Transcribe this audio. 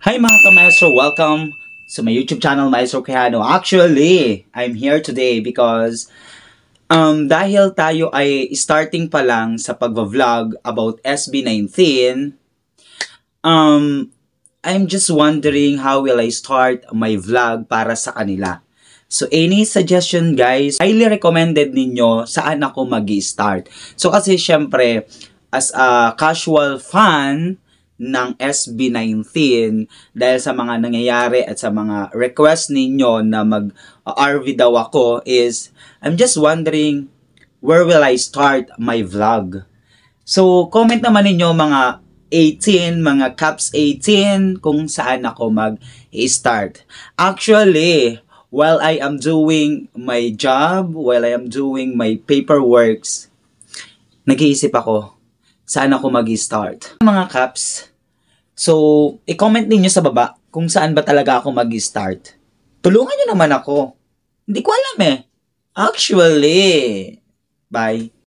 Hi mga ka-maestro! Welcome sa my YouTube channel, Maestro Quijano. Actually, I'm here today because dahil tayo ay starting pa lang sa pagva-vlog about SB19, I'm just wondering how will I start my vlog para sa kanila. So, any suggestion guys, highly recommended ninyo saan ako mag-start. So, kasi syempre, as a casual fan ng SB19, dahil sa mga nangyayari at sa mga request ninyo na mag-RV daw ako is, I'm just wondering, where will I start my vlog? So, comment naman ninyo mga 18, mga caps 18, kung saan ako mag-start. Actually, while I am doing my job, while I am doing my paperworks, nag-iisip ako, saan ako mag-start. Mga caps, so, i-comment ninyo sa baba kung saan ba talaga ako mag-start. Tulungan nyo naman ako. Hindi ko alam eh. Actually, bye.